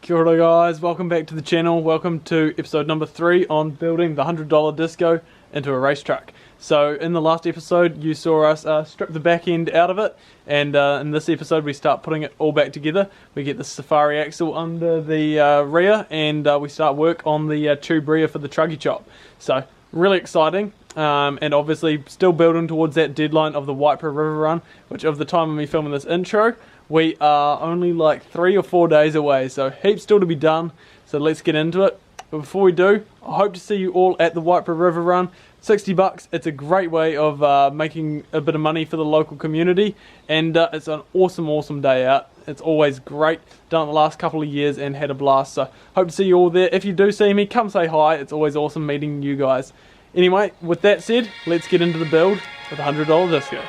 Kia ora guys, welcome back to the channel. Welcome to episode number 3 on building the $100 disco into a race truck. So in the last episode you saw us strip the back end out of it, and in this episode we start putting it all back together. We get the Safari axle under the rear, and we start work on the tube rear for the truggy chop. So really exciting, and obviously still building towards that deadline of the Waipara River run, which of the time of me filming this intro we are only like 3 or 4 days away, so heaps still to be done. So let's get into it. But before we do, I hope to see you all at the Waipara River run. $60, it's a great way of making a bit of money for the local community, and it's an awesome day out. It's always great. Done it the last couple of years and had a blast, so hope to see you all there. If you do see me, come say hi. It's always awesome meeting you guys. Anyway, with that said, let's get into the build with the $100 disco.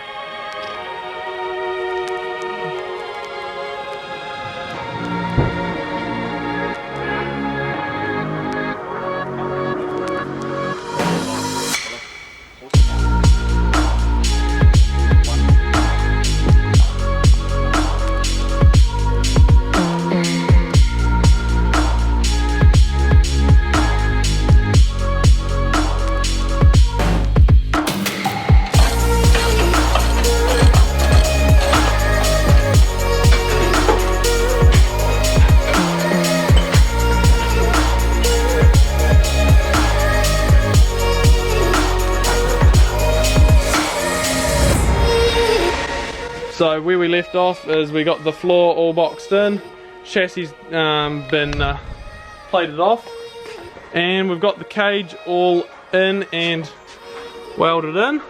So where we left off is we got the floor all boxed in, chassis been plated off, and we've got the cage all in and welded in.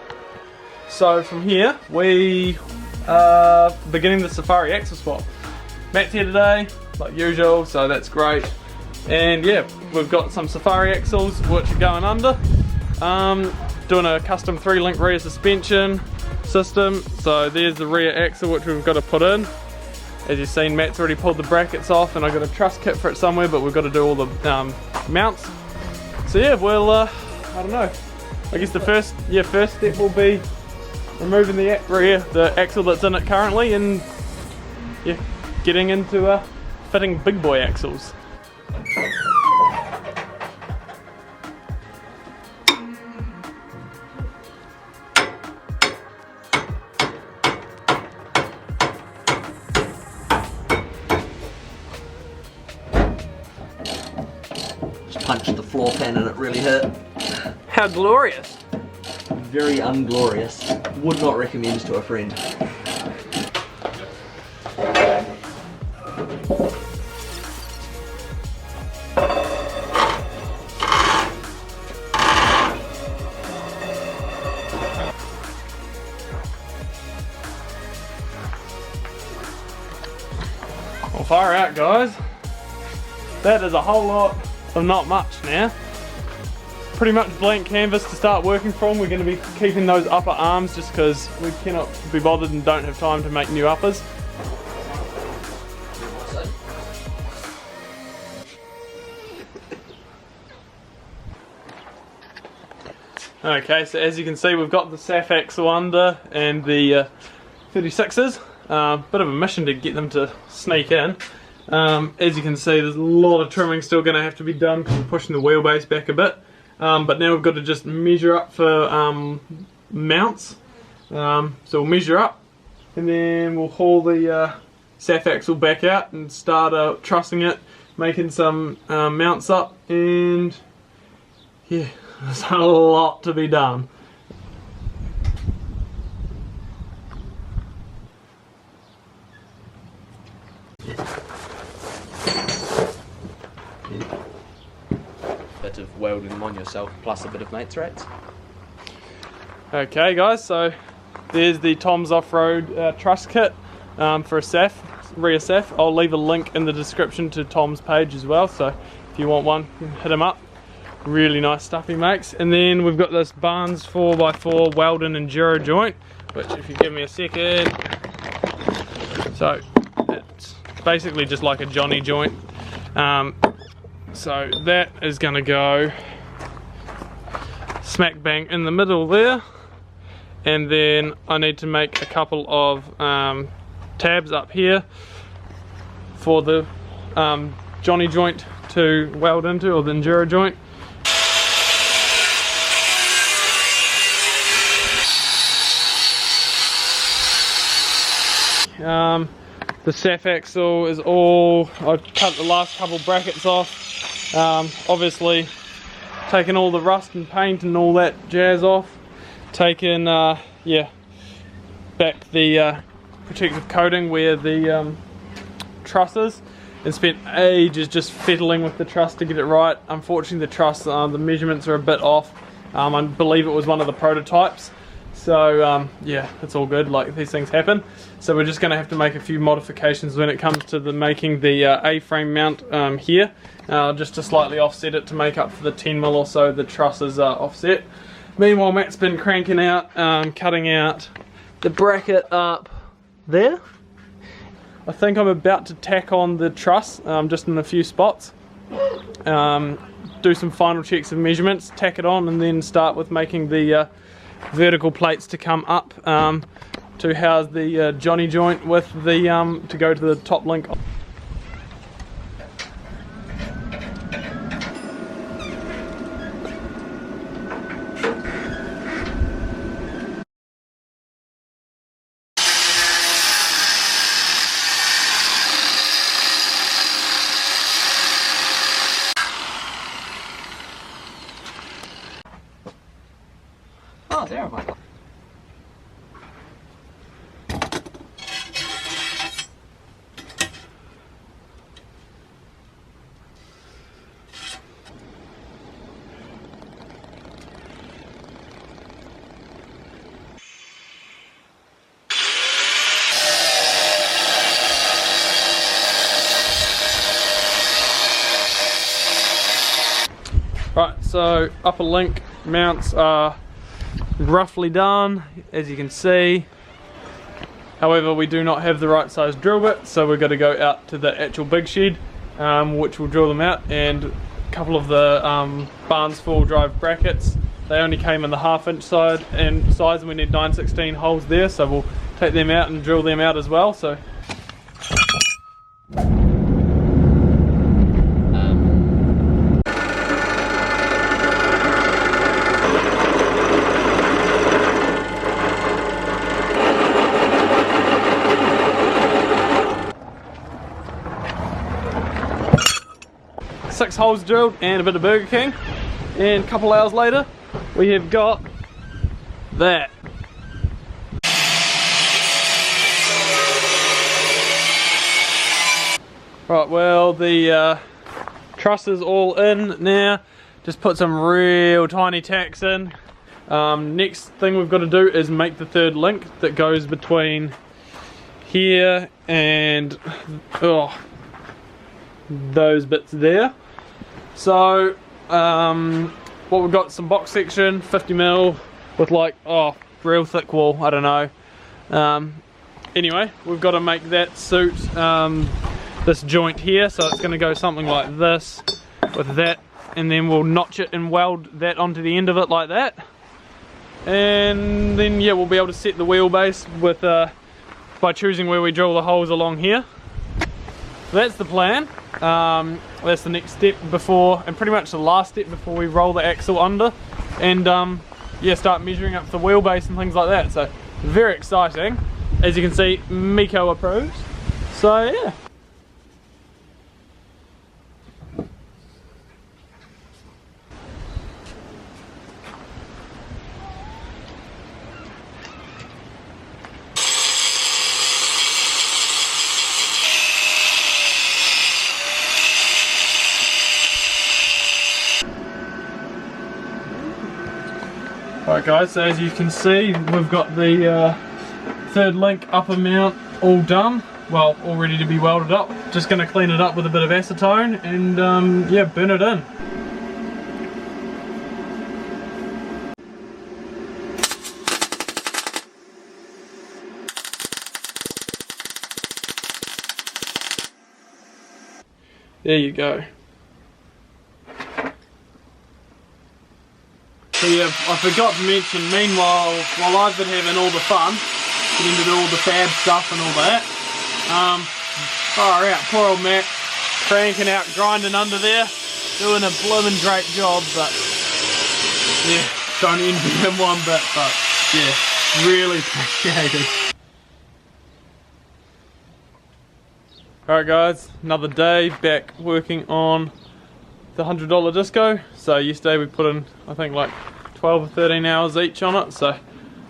So from here we are beginning the Safari axle swap. Matt's here today, like usual, so that's great. And yeah, we've got some Safari axles which are going under. Doing a custom 3-link rear suspension system. So there's the rear axle which we've got to put in. As you've seen, Matt's already pulled the brackets off, and I've got a truss kit for it somewhere, but we've got to do all the mounts. So yeah, we'll I don't know, I guess the first step will be removing the axle that's in it currently, and yeah, getting into fitting big boy axles. Punched the floor pan and it really hurt. How glorious! Very unglorious. Would not recommend to a friend. Well, far out guys. That is a whole lot of not much now. Pretty much blank canvas to start working from. We're going to be keeping those upper arms just because we cannot be bothered and don't have time to make new uppers. Okay, so as you can see we've got the SAF axle under and the 36s. Bit of a mission to get them to sneak in. As you can see, there's a lot of trimming still going to have to be done because we're pushing the wheelbase back a bit. But now we've got to just measure up for mounts. So we'll measure up, and then we'll haul the SAF axle back out and start trussing it, making some mounts up, and yeah, there's a lot to be done. Bit of welding them on yourself, plus a bit of mates rats. Okay guys, so there's the Tom's Off-Road truss kit for a SAF, rear SAF. I'll leave a link in the description to Tom's page as well, so if you want one, hit him up. Really nice stuff he makes. And then we've got this Barnes 4x4 Weldon Enduro joint, which if you give me a second, so it's basically just like a Johnny joint. So that is going to go smack bang in the middle there, and then I need to make a couple of tabs up here for the Johnny joint to weld into, or the Enduro joint. The SAF axle is all, I've cut the last couple brackets off, obviously taken all the rust and paint and all that jazz off, taken yeah, back the protective coating where the truss is, and spent ages just fiddling with the truss to get it right. Unfortunately the truss, the measurements are a bit off. I believe it was one of the prototypes. So yeah, it's all good, like these things happen. So we're just going to have to make a few modifications when it comes to the making the A-frame mount here, just to slightly offset it to make up for the 10mm or so the truss is offset. Meanwhile Matt's been cranking out, cutting out the bracket up there. I think I'm about to tack on the truss just in a few spots. Do some final checks of measurements, tack it on, and then start with making the vertical plates to come up to house the Johnny joint with the to go to the top link. Oh, there we go. Right, so upper link mounts are roughly done, as you can see. However, we do not have the right size drill bit, so we're going to go out to the actual big shed, which will drill them out, and a couple of the Barnes 4-wheel drive brackets. They only came in the 1/2 inch size, and we need 9/16 holes there, so we'll take them out and drill them out as well. So. Six holes drilled and a bit of Burger King, and a couple hours later we have got that. Right, well the truss is all in now, just put some real tiny tacks in. Next thing we've got to do is make the third link that goes between here and those bits there. So what we've got, some box section, 50mm with like real thick wall, I don't know. Anyway, we've got to make that suit this joint here, so it's going to go something like this with that, and then we'll notch it and weld that onto the end of it like that, and then yeah, we'll be able to set the wheelbase with by choosing where we drill the holes along here. So that's the plan. That's the next step before, and pretty much the last step before we roll the axle under, and yeah, start measuring up the wheelbase and things like that. So very exciting. As you can see, Miko approves. So yeah. Alright guys, so as you can see, we've got the third link upper mount all done, well, all ready to be welded up. Just going to clean it up with a bit of acetone and yeah, burn it in. There you go. So yeah, I forgot to mention, meanwhile, while I've been having all the fun, getting to do all the fab stuff and all that, far out, poor old Matt cranking out, grinding under there, doing a blooming great job, but yeah, don't envy him one bit, but yeah, really appreciated. Alright guys, another day back working on the $100 disco. So yesterday we put in, I think, like 12 or 13 hours each on it, so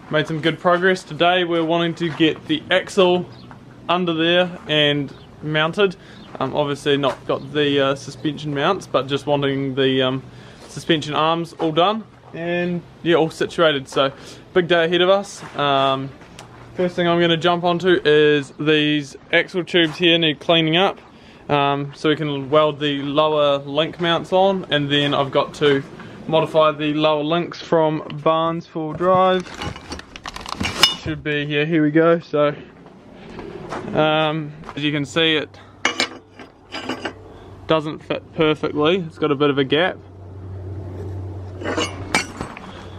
made some good progress. Today we're wanting to get the axle under there and mounted. Obviously not got the suspension mounts, but just wanting the suspension arms all done and yeah, all situated. So big day ahead of us. First thing I'm going to jump onto is these axle tubes here need cleaning up, so we can weld the lower link mounts on, and then I've got to modify the lower links from Barnes 4 drive. Should be here we go. So as you can see, it doesn't fit perfectly, it's got a bit of a gap.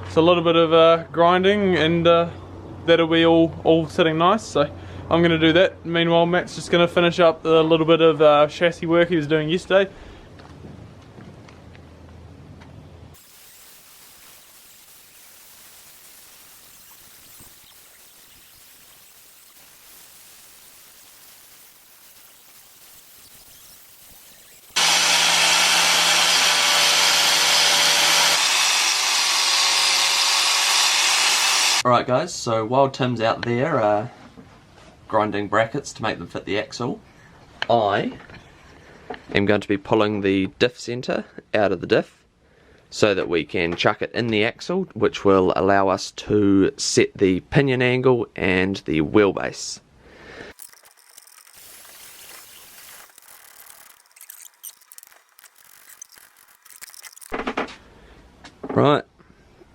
It's a little bit of grinding and that'll be all sitting nice, so I'm going to do that. Meanwhile, Matt's just going to finish up a little bit of chassis work he was doing yesterday. Alright guys, so while Tim's out there grinding brackets to make them fit the axle, I am going to be pulling the diff centre out of the diff so that we can chuck it in the axle, which will allow us to set the pinion angle and the wheelbase. Right,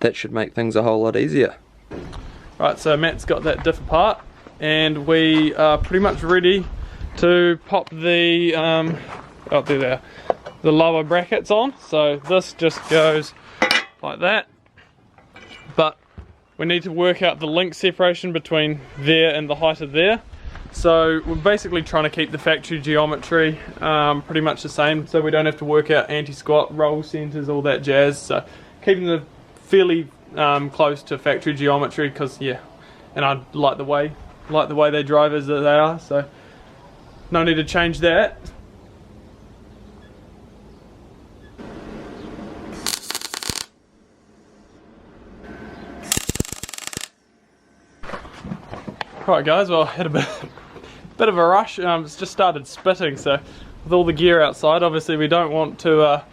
that should make things a whole lot easier. Right, so Matt's got that diff apart, and we are pretty much ready to pop the the lower brackets on. So this just goes like that, but we need to work out the link separation between there and the height of there. So we're basically trying to keep the factory geometry pretty much the same, so we don't have to work out anti-squat, roll centers, all that jazz. So keeping the fairly close to factory geometry, because yeah, and I like the way they drive as they are, so no need to change that. Alright guys, well, I had a bit of a rush. It's just started spitting, so with all the gear outside, obviously we don't want to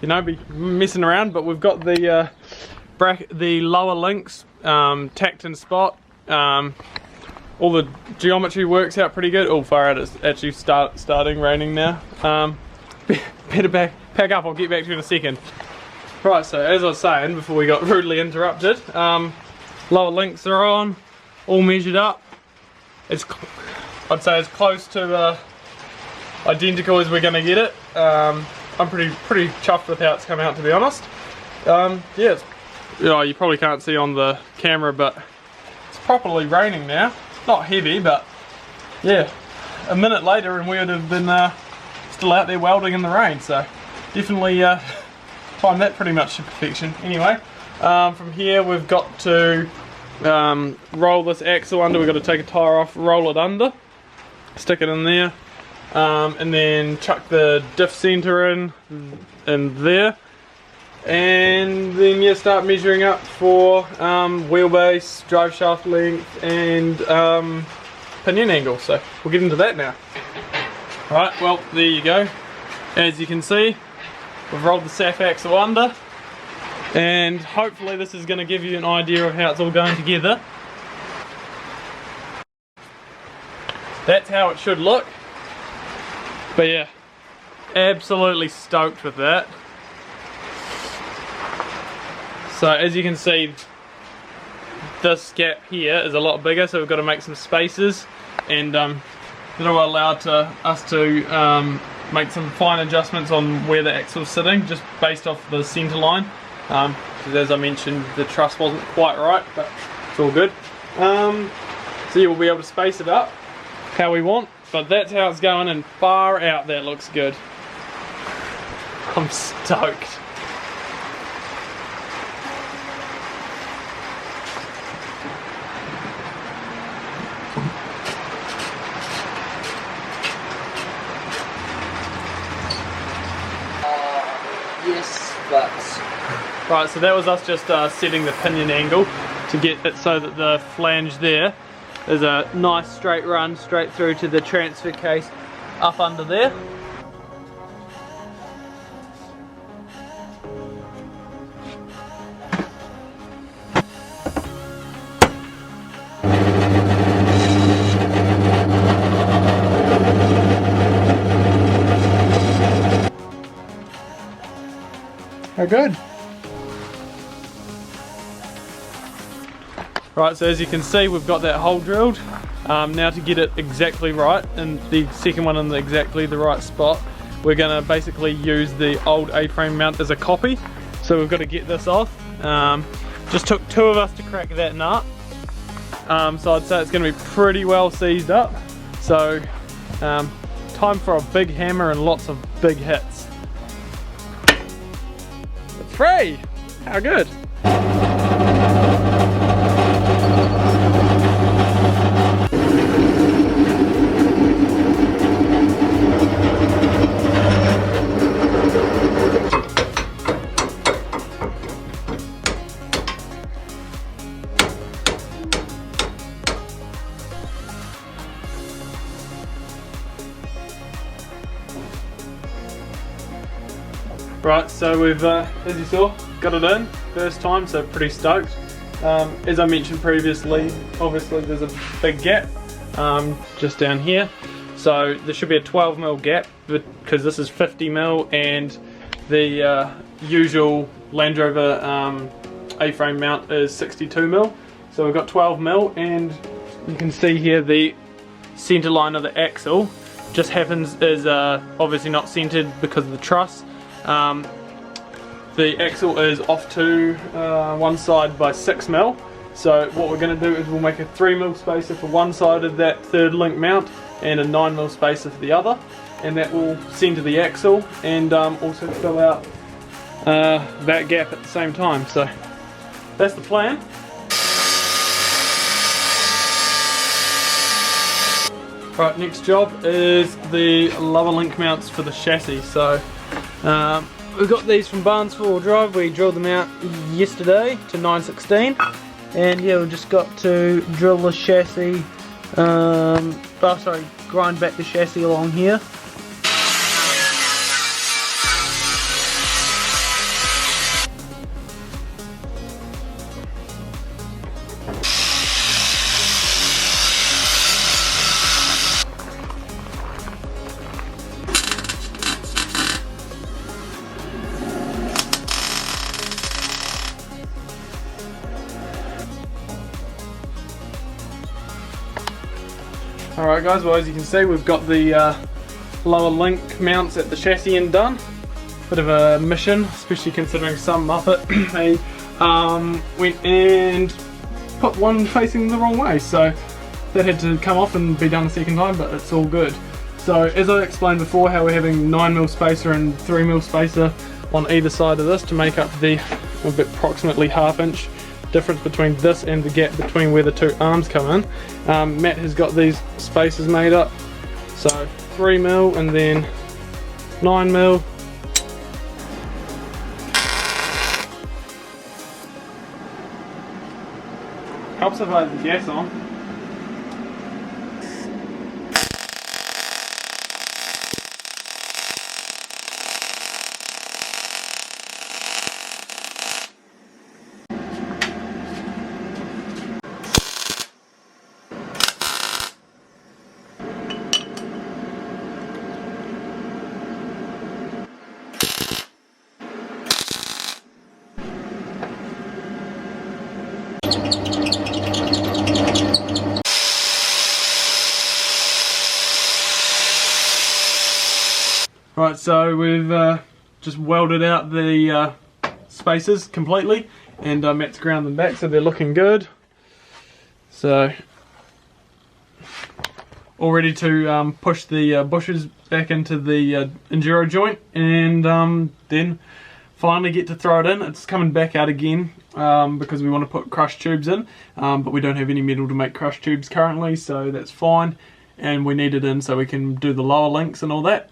you know, be messing around, but we've got the lower links tacked in spot. All the geometry works out pretty good. Oh, far out, it's actually starting raining now. Better pack up, I'll get back to you in a second. Right, so as I was saying before we got rudely interrupted, lower links are on, all measured up. I'd say as close to identical as we're going to get it. I'm pretty chuffed with how it's come out, to be honest. Yeah, you probably can't see on the camera, but it's properly raining now. Not heavy, but yeah, a minute later and we would have been still out there welding in the rain, so definitely timed that pretty much to perfection. Anyway, from here we've got to roll this axle under. We've got to take a tyre off, roll it under, stick it in there, and then chuck the diff centre in there. And then yeah, start measuring up for wheelbase, drive shaft length, and pinion angle. So we'll get into that now. Right, well, there you go. As you can see, we've rolled the SAF axle under, and hopefully this is going to give you an idea of how it's all going together. That's how it should look. But yeah, absolutely stoked with that. So as you can see, this gap here is a lot bigger, so we've got to make some spaces, and that'll allow us to make some fine adjustments on where the axle's sitting, just based off the centre line. Because as I mentioned, the truss wasn't quite right, but it's all good. So yeah, we'll be able to space it up how we want, but that's how it's going, and far out that looks good. I'm stoked. Yes, but... Right, so that was us just setting the pinion angle to get it so that the flange there is a nice straight run straight through to the transfer case up under there. Oh, good. Right, so as you can see, we've got that hole drilled. Now to get it exactly right, and the second one in exactly the right spot, we're going to basically use the old A-frame mount as a copy. So we've got to get this off. Just took 2 of us to crack that nut. So I'd say it's going to be pretty well seized up. So time for a big hammer and lots of big hits. It's free! How good! Right, so we've, as you saw, got it in first time, so pretty stoked. As I mentioned previously, obviously there's a big gap just down here, so there should be a 12mm gap because this is 50mm and the usual Land Rover A-frame mount is 62mm, so we've got 12mm, and you can see here the centre line of the axle just happens is obviously not centered because of the truss. The axle is off to one side by 6mm, so what we're going to do is we'll make a 3mm spacer for one side of that third link mount and a 9mm spacer for the other, and that will centre the axle and also fill out that gap at the same time. So that's the plan. Right, next job is the lower link mounts for the chassis. So we've got these from Barnes 4-wheel drive. We drilled them out yesterday to 916, and yeah, we've just got to drill the chassis, grind back the chassis along here. Alright guys, well as you can see we've got the lower link mounts at the chassis end done. Bit of a mission, especially considering some Muppet went and put one facing the wrong way, so that had to come off and be done a second time, but it's all good. So as I explained before, how we're having 9mm spacer and 3mm spacer on either side of this to make up the approximately ½ inch difference between this and the gap between where the two arms come in. Matt has got these spacers made up, so 3mm and then 9mm. Helps if I have the gas on. Right, so we've just welded out the spacers completely, and Matt's ground them back, so they're looking good. So all ready to push the bushes back into the enduro joint, and then finally get to throw it in. It's coming back out again because we want to put crushed tubes in, but we don't have any metal to make crushed tubes currently, so that's fine, and we need it in so we can do the lower links and all that.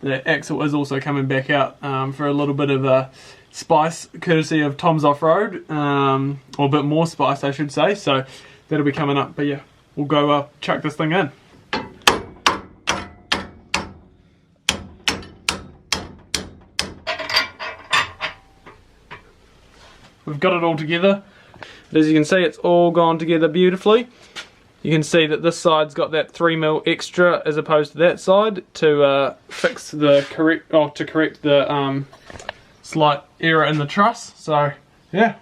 The axle is also coming back out for a little bit of a spice courtesy of Tom's Off-Road, or a bit more spice I should say, so that'll be coming up. But yeah, we'll go chuck this thing in. We've got it all together. As you can see, it's all gone together beautifully. You can see that this side's got that 3mm extra as opposed to that side to fix the correct the slight error in the truss. So yeah,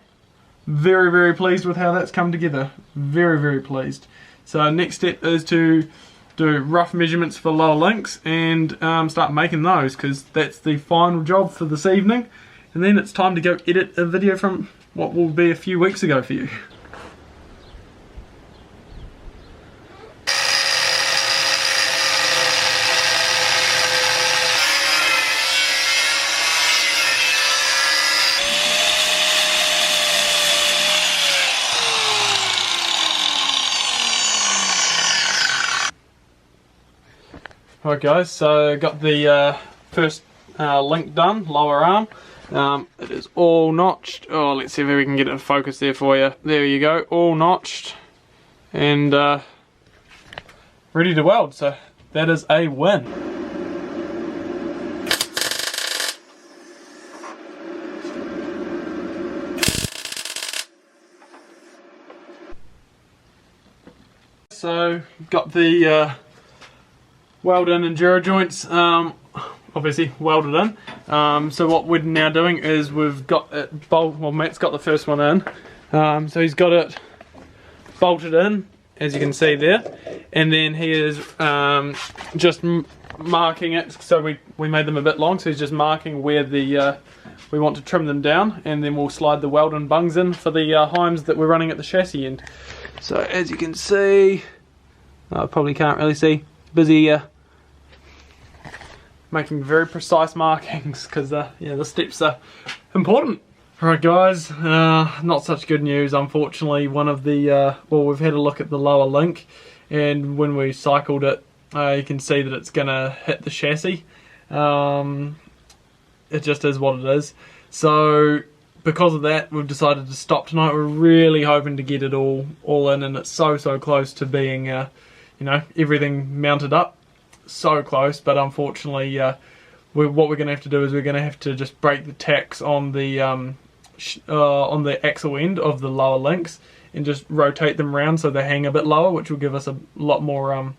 very pleased with how that's come together. Very pleased. So next step is to do rough measurements for lower links and start making those, because that's the final job for this evening. And then it's time to go edit a video from what will be a few weeks ago for you. Alright guys, so got the first link done, lower arm. It is all notched. Oh, let's see if we can get it in focus there for you. There you go, all notched and ready to weld, so that is a win. So got the weld in enduro joints obviously welded in. So what we're now doing is we've got it well, Matt's got the first one in, so he's got it bolted in, as you can see there, and then he is just marking it. So we made them a bit long, so he's just marking where the we want to trim them down, and then we'll slide the weld-in bungs in for the heims that we're running at the chassis end. So as you can see, I probably can't really see, busy making very precise markings, because yeah, the steps are important. Alright guys, not such good news unfortunately. One of the well, we've had a look at the lower link, and when we cycled it, you can see that it's gonna hit the chassis. It just is what it is. So because of that, we've decided to stop tonight. We're really hoping to get it all in, and it's so close to being you know, everything mounted up. So close, but unfortunately what we're going to have to do is we're going to have to just break the tacks on the axle end of the lower links and just rotate them around so they hang a bit lower, which will give us a lot more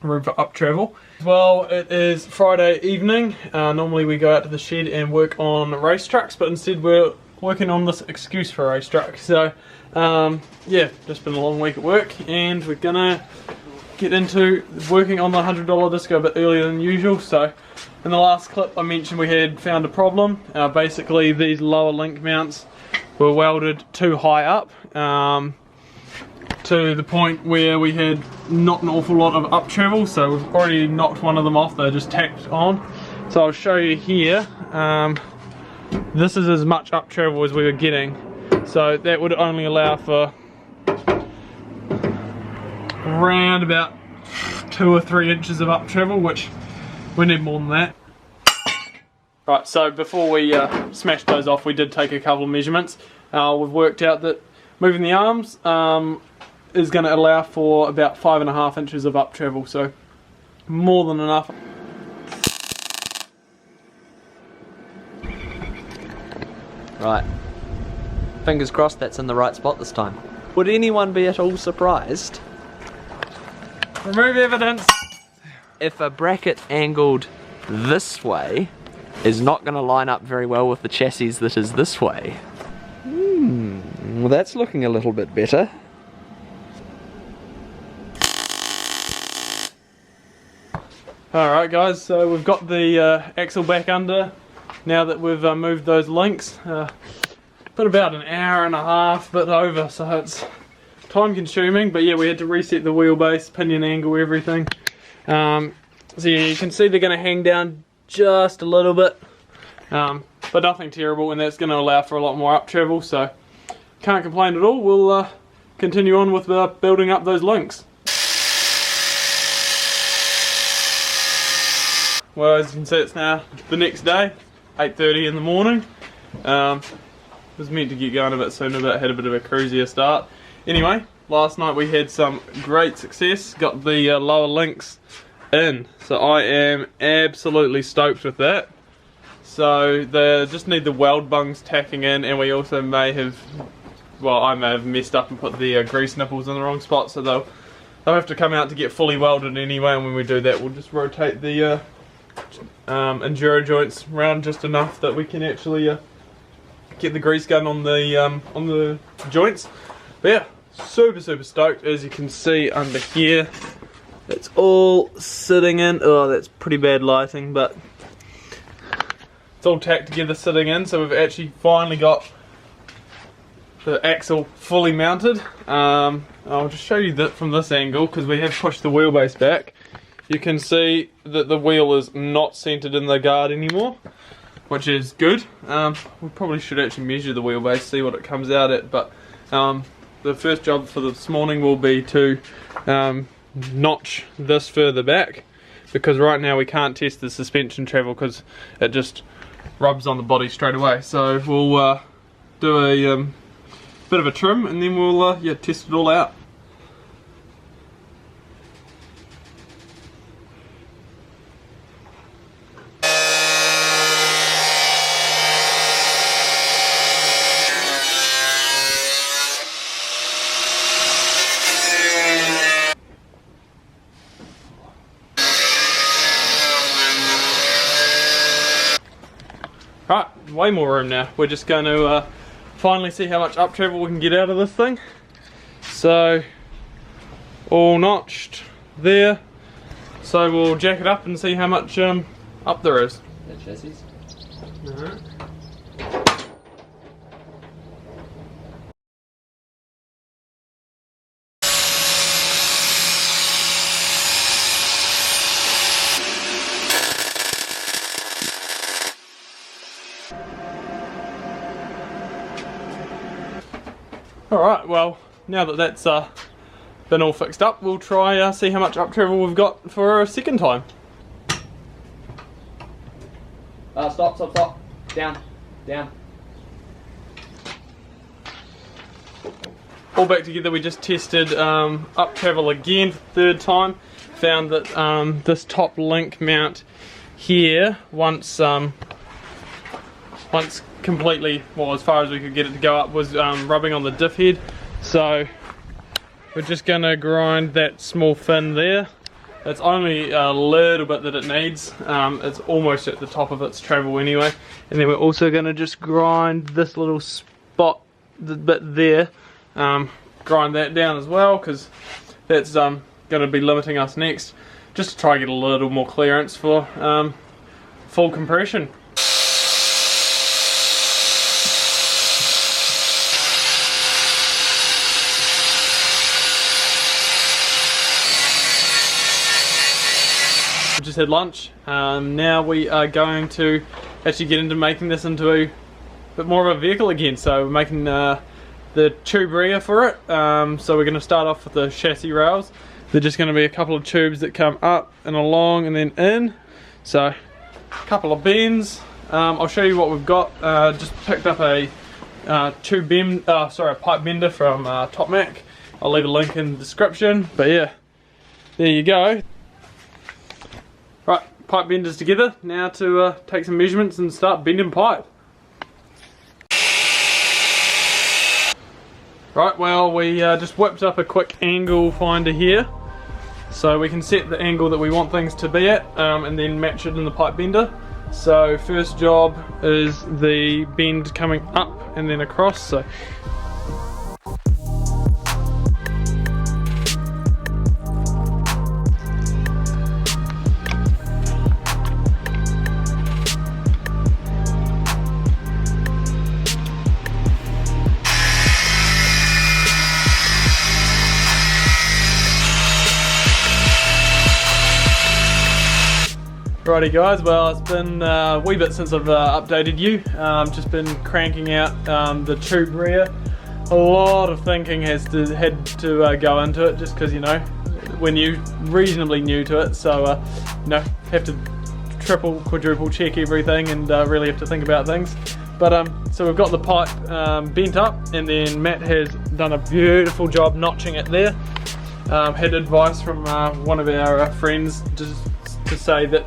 room for up travel. Well, it is Friday evening. Normally we go out to the shed and work on race trucks, but instead we're working on this excuse for a race truck. So yeah, just been a long week at work, and we're gonna get into working on the $100 disco a bit earlier than usual. So in the last clip I mentioned we had found a problem. Basically these lower link mounts were welded too high up, to the point where we had not an awful lot of up travel, so we've already knocked one of them off. They're just tacked on. So I'll show you here. This is as much up travel as we were getting, so that would only allow for around about 2 or 3 inches of up travel, which we need more than that. Right, so before we smashed those off, we did take a couple of measurements. We've worked out that moving the arms is going to allow for about 5.5 inches of up travel, so more than enough. Right, fingers crossed that's in the right spot this time. Would anyone be at all surprised? Remove evidence! If a bracket angled this way is not going to line up very well with the chassis that is this way. Well, that's looking a little bit better. Alright guys, so we've got the axle back under now that we've moved those links. Been about an hour and a half, bit over, so it's time consuming, but yeah, we had to reset the wheelbase, pinion angle, everything. So yeah, you can see they're going to hang down just a little bit, but nothing terrible, and that's going to allow for a lot more up travel, so can't complain at all. We'll continue on with building up those links. Well, as you can see, it's now the next day, 8:30 in the morning. Was meant to get going a bit sooner, but had a bit of a cruisier start. Anyway, last night we had some great success, got the lower links in, so I am absolutely stoked with that. So they just need the weld bungs tacking in, and we also may have, well, I may have messed up and put the grease nipples in the wrong spot, so they'll have to come out to get fully welded anyway, and when we do that we'll just rotate the enduro joints round just enough that we can actually get the grease gun on the joints. But yeah, super stoked. As you can see under here, it's all sitting in. Oh, that's pretty bad lighting, but it's all tacked together sitting in, so we've actually finally got the axle fully mounted. I'll just show you that from this angle, because we have pushed the wheelbase back. You can see that the wheel is not centered in the guard anymore, which is good. We probably should actually measure the wheelbase, see what it comes out at, but the first job for this morning will be to notch this further back, because right now we can't test the suspension travel because it just rubs on the body straight away. So we'll do a bit of a trim, and then we'll yeah, test it all out. Right, way more room now. We're just going to finally see how much up travel we can get out of this thing. So, all notched there. So we'll jack it up and see how much up there is. The chassis. Alright, well, now that that's been all fixed up, we'll try see how much up travel we've got for a second time. Stop. Down. All back together, we just tested up travel again for the third time. Found that this top link mount here, once completely, well, as far as we could get it to go up, was rubbing on the diff head. So we're just going to grind that small fin there. It's only a little bit that it needs. It's almost at the top of its travel anyway. And then we're also going to just grind this little spot, the bit there, grind that down as well, because that's going to be limiting us next, just to try and get a little more clearance for full compression. Just had lunch. Now we are going to actually get into making this into a bit more of a vehicle again. So we're making the tube rear for it. So we're going to start off with the chassis rails. They're just going to be a couple of tubes that come up and along and then in. So a couple of bends. I'll show you what we've got. Just picked up a pipe bender from Top Mac. I'll leave a link in the description. But yeah, there you go. Right, pipe benders together. Now to take some measurements and start bending pipe. Right, well, we just whipped up a quick angle finder here, so we can set the angle that we want things to be at, and then match it in the pipe bender. So first job is the bend coming up and then across. So Righty guys, well it's been a wee bit since I've updated you. Just been cranking out the tube rear. A lot of thinking had to go into it, just because, you know, we're reasonably new to it, so you know, have to triple, quadruple check everything and really have to think about things. But so we've got the pipe bent up, and then Matt has done a beautiful job notching it there. Had advice from one of our friends to say that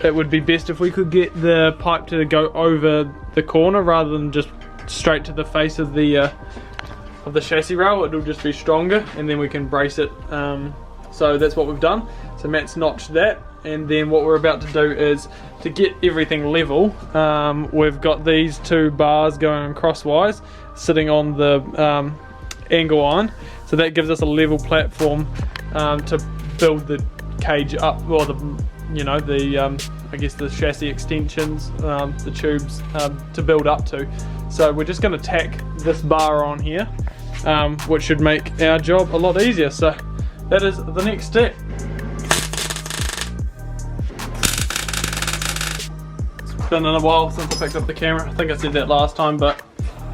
it would be best if we could get the pipe to go over the corner rather than just straight to the face of the chassis rail. It'll just be stronger, and then we can brace it. So that's what we've done. So Matt's notched that, and then what we're about to do is to get everything level. We've got these two bars going crosswise, sitting on the angle iron. So that gives us a level platform to build the cage up, or the, you know, the I guess the chassis extensions, the tubes to build up to. So we're just going to tack this bar on here, which should make our job a lot easier. So that is the next step. It's been a while since I picked up the camera. I think I said that last time, but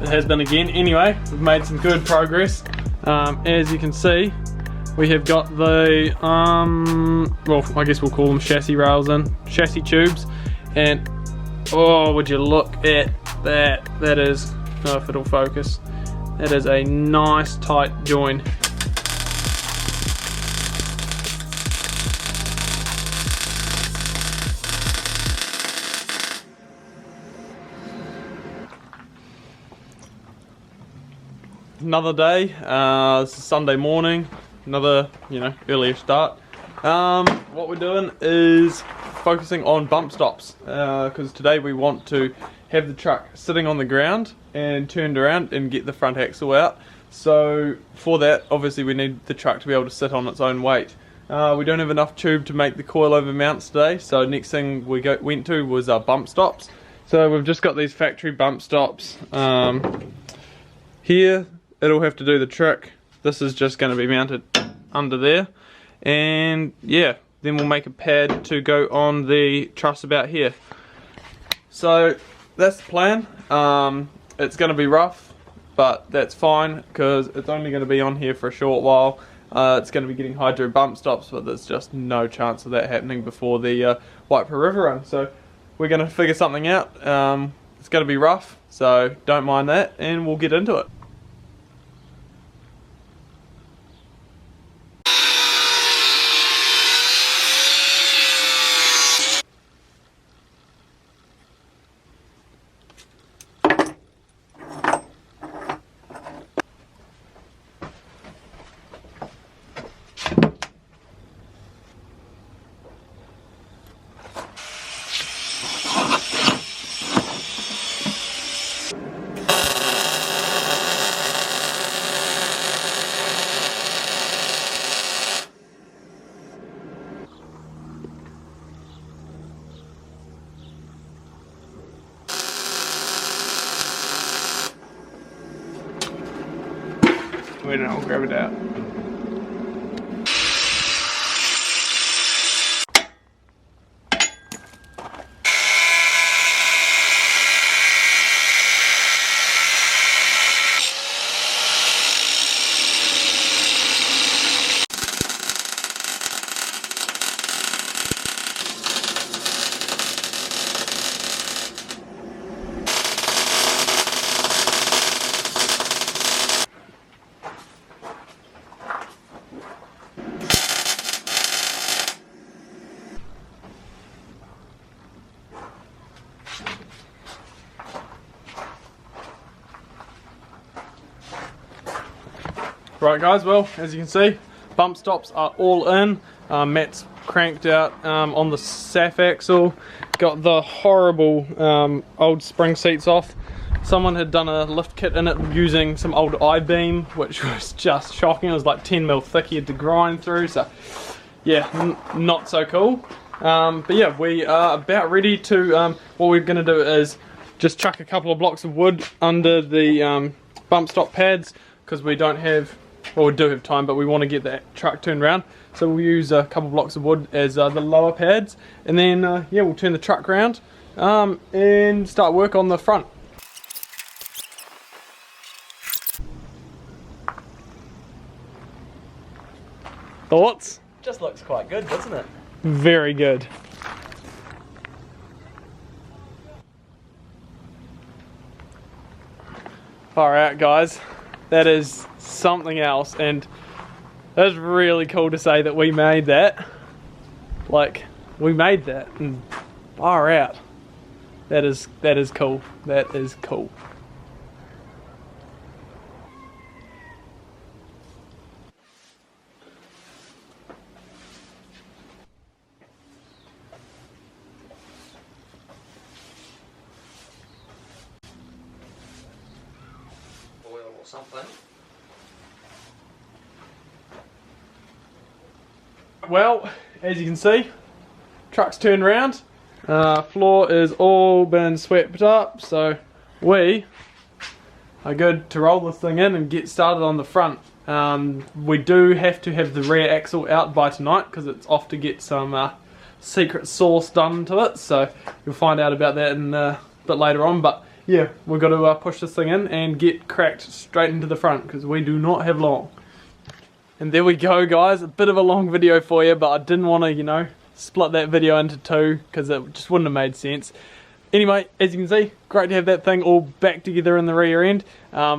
it has been again. Anyway, we've made some good progress. As you can see, we have got the, well, I guess we'll call them chassis rails in, chassis tubes, and oh, would you look at that? That is, oh, if it'll focus, that is a nice tight join. Another day, it's a Sunday morning, another, you know, earlier start. What we're doing is focusing on bump stops, because today we want to have the truck sitting on the ground and turned around and get the front axle out. So for that, obviously we need the truck to be able to sit on its own weight. We don't have enough tube to make the coilover mounts today, so next thing we went to was bump stops. So we've just got these factory bump stops here. It'll have to do the trick. This is just going to be mounted under there, and yeah, then we'll make a pad to go on the truss about here. So that's the plan. It's going to be rough, but that's fine because it's only going to be on here for a short while. It's going to be getting hydro bump stops, but there's just no chance of that happening before the Waipara River run. So we're going to figure something out. It's going to be rough, so don't mind that, and we'll get into it. Wait, I'll grab it out. Right guys, well, as you can see, bump stops are all in. Matt's cranked out on the SAF axle, got the horrible old spring seats off. Someone had done a lift kit in it using some old I-beam, which was just shocking. It was like 10mm thick he had to grind through, so yeah, not so cool. But yeah, we are about ready to, what we're going to do is just chuck a couple of blocks of wood under the bump stop pads, because we don't have well, we do have time, but we want to get that truck turned around. So we'll use a couple blocks of wood as the lower pads, and then yeah, we'll turn the truck around and start work on the front. Thoughts? Just looks quite good, doesn't it? Very good. Alright guys, that is something else, and that's really cool to say that we made that. Like, we made that, and far out. That is cool. That is cool. Or something. Well, as you can see, truck's turned around. Floor is all been swept up, so we are good to roll this thing in and get started on the front. We do have to have the rear axle out by tonight because it's off to get some secret sauce done to it, so you'll find out about that in a bit later on. But yeah, we've got to push this thing in and get cracked straight into the front because we do not have long. And there we go guys, a bit of a long video for you, but I didn't want to, you know, split that video into two because it just wouldn't have made sense. Anyway, as you can see, great to have that thing all back together in the rear end.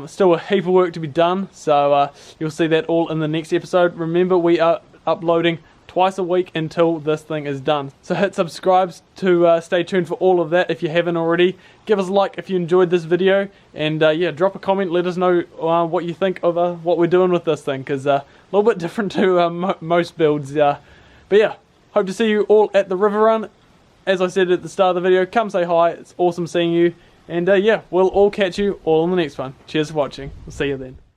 Still a heap of work to be done, so you'll see that all in the next episode. Remember, we are uploading twice a week until this thing is done. So hit subscribe to stay tuned for all of that if you haven't already. Give us a like if you enjoyed this video, and yeah, drop a comment, let us know what you think of what we're doing with this thing, because a little bit different to most builds. But yeah, hope to see you all at the river run. As I said at the start of the video, come say hi, it's awesome seeing you, and yeah, we'll all catch you all in the next one. Cheers for watching, we'll see you then.